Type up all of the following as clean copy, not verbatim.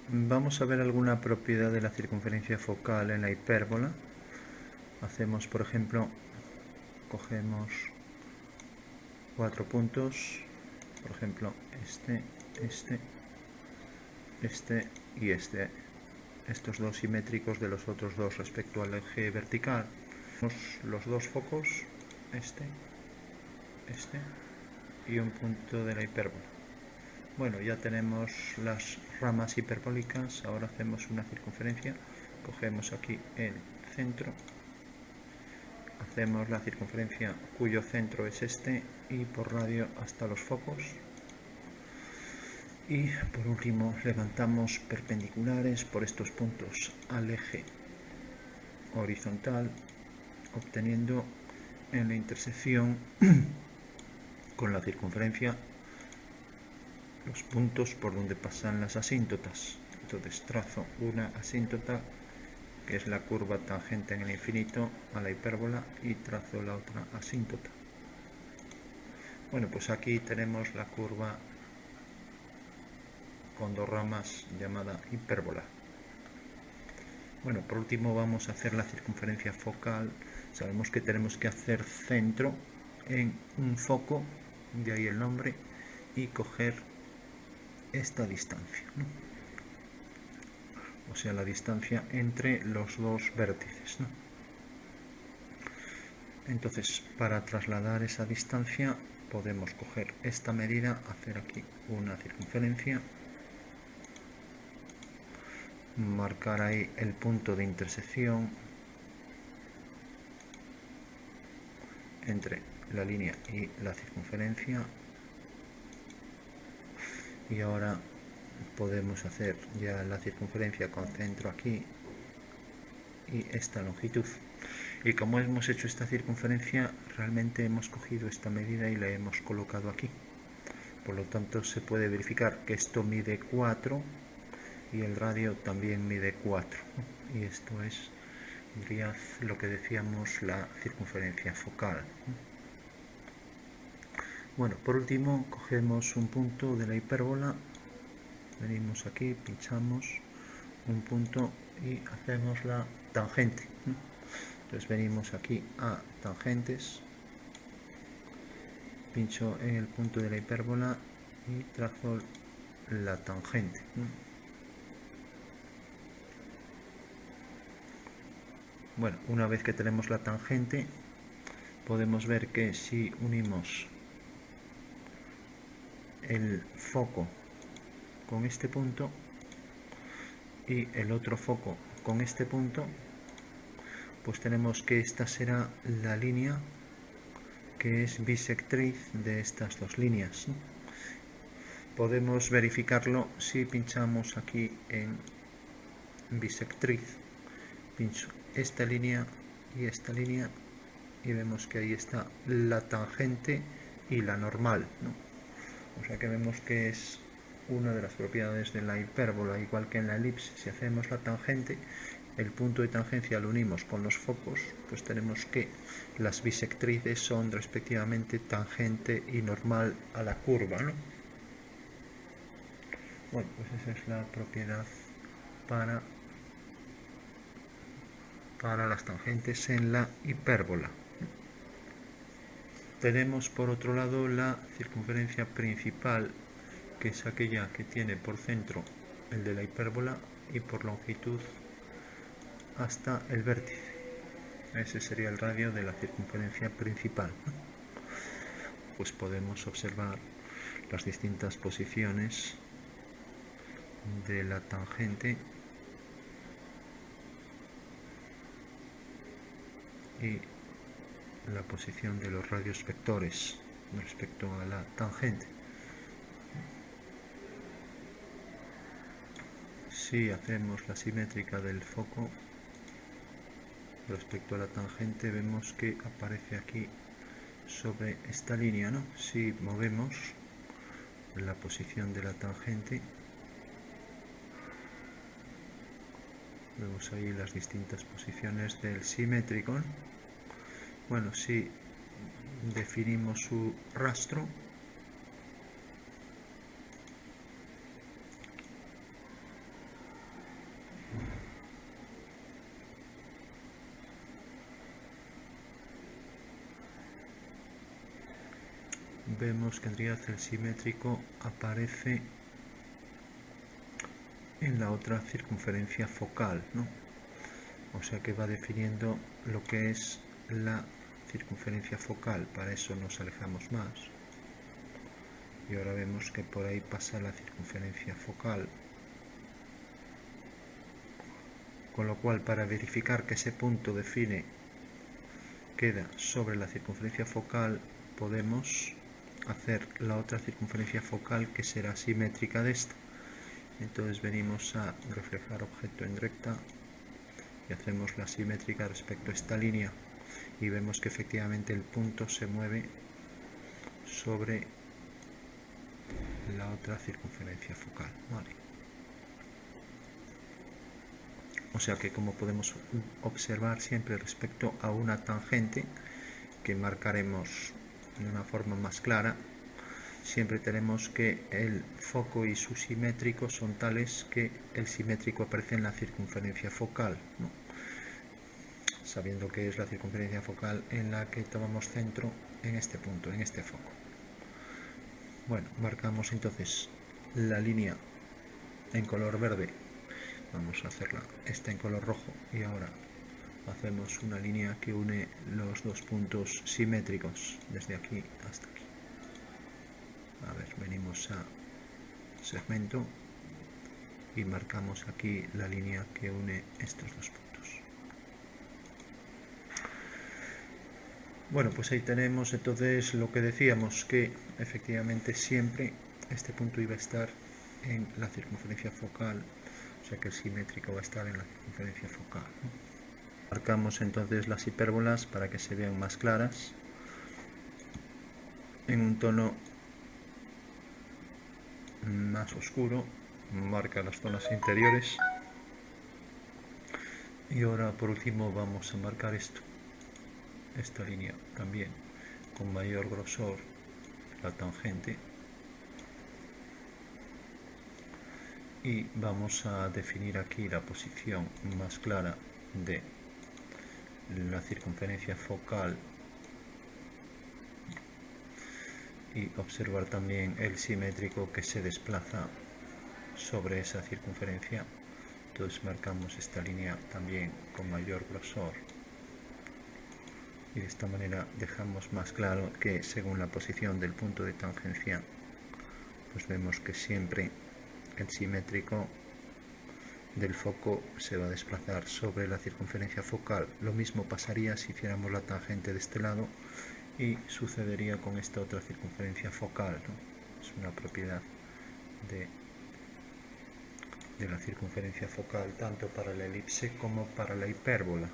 Vamos a ver alguna propiedad de la circunferencia focal en la hipérbola. Hacemos, por ejemplo, cogemos 4 puntos, por ejemplo, este y este. Estos dos simétricos de los otros dos respecto al eje vertical. Los dos focos, este y un punto de la hipérbola. Bueno, ya tenemos las ramas hiperbólicas. Ahora hacemos una circunferencia. Cogemos aquí el centro, hacemos la circunferencia cuyo centro es este y por radio hasta los focos. Y por último levantamos perpendiculares por estos puntos al eje horizontal, obteniendo en la intersección con la circunferencia los puntos por donde pasan las asíntotas. Entonces trazo una asíntota, que es la curva tangente en el infinito a la hipérbola, y trazo la otra asíntota. Bueno, pues aquí tenemos la curva con dos ramas llamada hipérbola. Bueno, por último vamos a hacer la circunferencia focal. Sabemos que tenemos que hacer centro en un foco, de ahí el nombre, y coger esta distancia, ¿no? O sea, la distancia entre los dos vértices, ¿no? Entonces, para trasladar esa distancia podemos coger esta medida, hacer aquí una circunferencia, marcar ahí el punto de intersección entre la línea y la circunferencia, y ahora podemos hacer ya la circunferencia con centro aquí y esta longitud. Y como hemos hecho esta circunferencia, realmente hemos cogido esta medida y la hemos colocado aquí. Por lo tanto, se puede verificar que esto mide 4 y el radio también mide 4. Y esto es, diría, lo que decíamos, la circunferencia focal. Bueno, por último, cogemos un punto de la hipérbola, venimos aquí, pinchamos un punto y hacemos la tangente. Entonces venimos aquí a tangentes, pincho en el punto de la hipérbola y trazo la tangente. Bueno, una vez que tenemos la tangente, podemos ver que si unimos el foco con este punto y el otro foco con este punto, pues tenemos que esta será la línea que es bisectriz de estas dos líneas. Podemos verificarlo si pinchamos aquí en bisectriz, pincho esta línea y vemos que ahí está la tangente y la normal, ¿no? O sea que vemos que es una de las propiedades de la hipérbola, igual que en la elipse. Si hacemos la tangente, el punto de tangencia lo unimos con los focos, pues tenemos que las bisectrices son respectivamente tangente y normal a la curva, ¿no? Bueno, pues esa es la propiedad para las tangentes en la hipérbola. Tenemos por otro lado la circunferencia principal, que es aquella que tiene por centro el de la hipérbola y por longitud hasta el vértice. Ese sería el radio de la circunferencia principal. Pues podemos observar las distintas posiciones de la tangente y la posición de los radios vectores respecto a la tangente. Si hacemos la simétrica del foco respecto a la tangente, vemos que aparece aquí sobre esta línea, ¿no? Si movemos la posición de la tangente, vemos ahí las distintas posiciones del simétrico, ¿no? Bueno, si definimos su rastro, vemos que en realidad el simétrico aparece en la otra circunferencia focal, ¿no? O sea que va definiendo lo que es la circunferencia focal. Para eso nos alejamos más. Y ahora vemos que por ahí pasa la circunferencia focal. Con lo cual, para verificar que ese punto queda sobre la circunferencia focal, podemos hacer la otra circunferencia focal que será simétrica de esta. Entonces venimos a reflejar objeto en recta y hacemos la simétrica respecto a esta línea y vemos que efectivamente el punto se mueve sobre la otra circunferencia focal, ¿vale? O sea que, como podemos observar, siempre respecto a una tangente que marcaremos de una forma más clara, siempre tenemos que el foco y su simétrico son tales que el simétrico aparece en la circunferencia focal, ¿no? Sabiendo que es la circunferencia focal en la que tomamos centro en este punto, en este foco. Bueno, marcamos entonces la línea en color verde. Vamos a hacerla esta en color rojo y ahora hacemos una línea que une los dos puntos simétricos desde aquí hasta aquí. A ver, venimos a segmento y marcamos aquí la línea que une estos dos puntos. Bueno, pues ahí tenemos entonces lo que decíamos, que efectivamente siempre este punto iba a estar en la circunferencia focal, o sea que el simétrico va a estar en la circunferencia focal, ¿no? Marcamos entonces las hipérbolas para que se vean más claras en un tono más oscuro. Marca las zonas interiores y ahora por último vamos a marcar esta línea también con mayor grosor, la tangente, y vamos a definir aquí la posición más clara de la circunferencia focal y observar también el simétrico que se desplaza sobre esa circunferencia. Entonces marcamos esta línea también con mayor grosor y de esta manera dejamos más claro que según la posición del punto de tangencia, pues vemos que siempre el simétrico del foco se va a desplazar sobre la circunferencia focal. Lo mismo pasaría si hiciéramos la tangente de este lado y sucedería con esta otra circunferencia focal, ¿no? Es una propiedad de la circunferencia focal tanto para la elipse como para la hipérbola.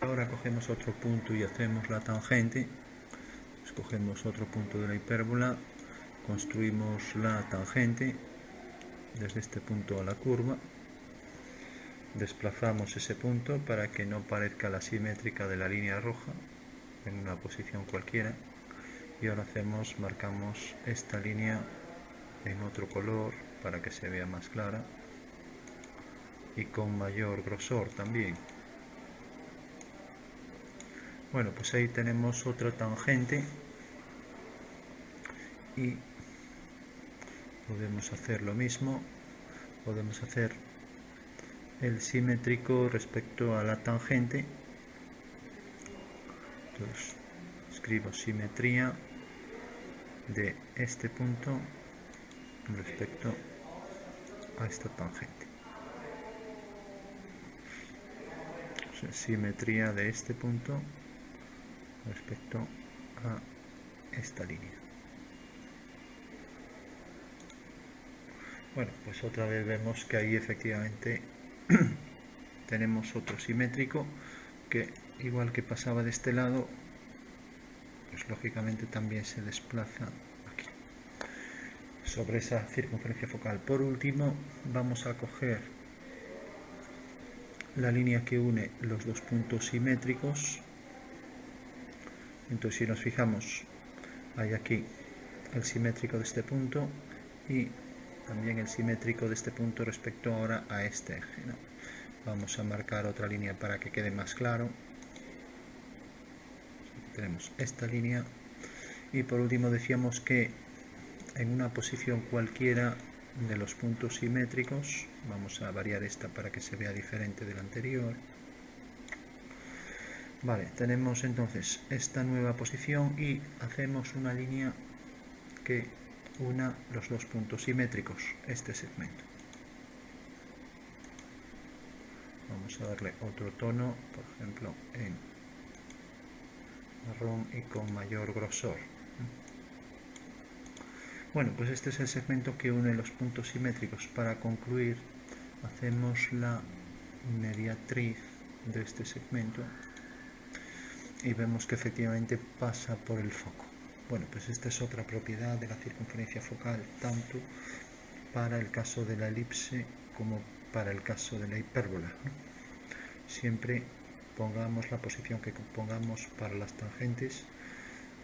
Ahora cogemos otro punto y hacemos la tangente. Escogemos otro punto de la hipérbola, construimos la tangente desde este punto a la curva, desplazamos ese punto para que no parezca la simétrica de la línea roja en una posición cualquiera, y ahora marcamos esta línea en otro color para que se vea más clara y con mayor grosor también. Bueno, pues ahí tenemos otra tangente y podemos hacer lo mismo, podemos hacer el simétrico respecto a la tangente. Entonces escribo simetría de este punto respecto a esta tangente. O sea, simetría de este punto respecto a esta línea. Bueno, pues otra vez vemos que ahí efectivamente tenemos otro simétrico que, igual que pasaba de este lado, pues lógicamente también se desplaza aquí sobre esa circunferencia focal. Por último, vamos a coger la línea que une los dos puntos simétricos. Entonces, si nos fijamos, hay aquí el simétrico de este punto y también el simétrico de este punto respecto ahora a este eje, ¿no? Vamos a marcar otra línea para que quede más claro. Tenemos esta línea Y por último decíamos que en una posición cualquiera de los puntos simétricos, vamos a variar esta para que se vea diferente de la anterior. Vale, tenemos entonces esta nueva posición y hacemos una línea que una los dos puntos simétricos, este segmento. Vamos a darle otro tono, por ejemplo en marrón y con mayor grosor. Bueno, pues este es el segmento que une los puntos simétricos. Para concluir, hacemos la mediatriz de este segmento y vemos que efectivamente pasa por el foco. Bueno, pues esta es otra propiedad de la circunferencia focal, tanto para el caso de la elipse como para el caso de la hipérbola, ¿no? Siempre pongamos la posición que pongamos para las tangentes.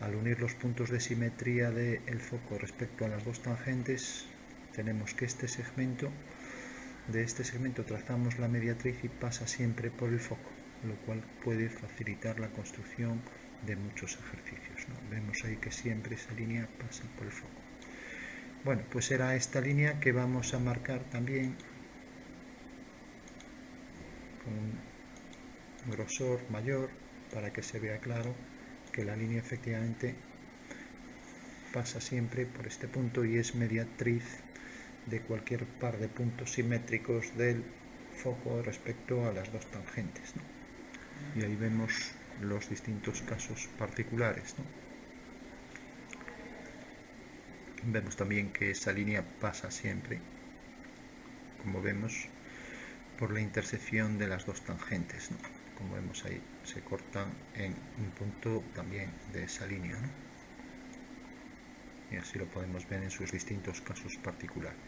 Al unir los puntos de simetría del foco respecto a las dos tangentes, tenemos que de este segmento trazamos la mediatriz y pasa siempre por el foco, lo cual puede facilitar la construcción de muchos ejercicios, ¿no? Vemos ahí que siempre esa línea pasa por el foco. Bueno, pues era esta línea que vamos a marcar también con un grosor mayor para que se vea claro que la línea efectivamente pasa siempre por este punto y es mediatriz de cualquier par de puntos simétricos del foco respecto a las dos tangentes, ¿no? Y ahí vemos los distintos casos particulares, ¿no? Vemos también que esa línea pasa siempre, como vemos, por la intersección de las dos tangentes, ¿no? Como vemos ahí, se cortan en un punto también de esa línea, ¿no? Y así lo podemos ver en sus distintos casos particulares.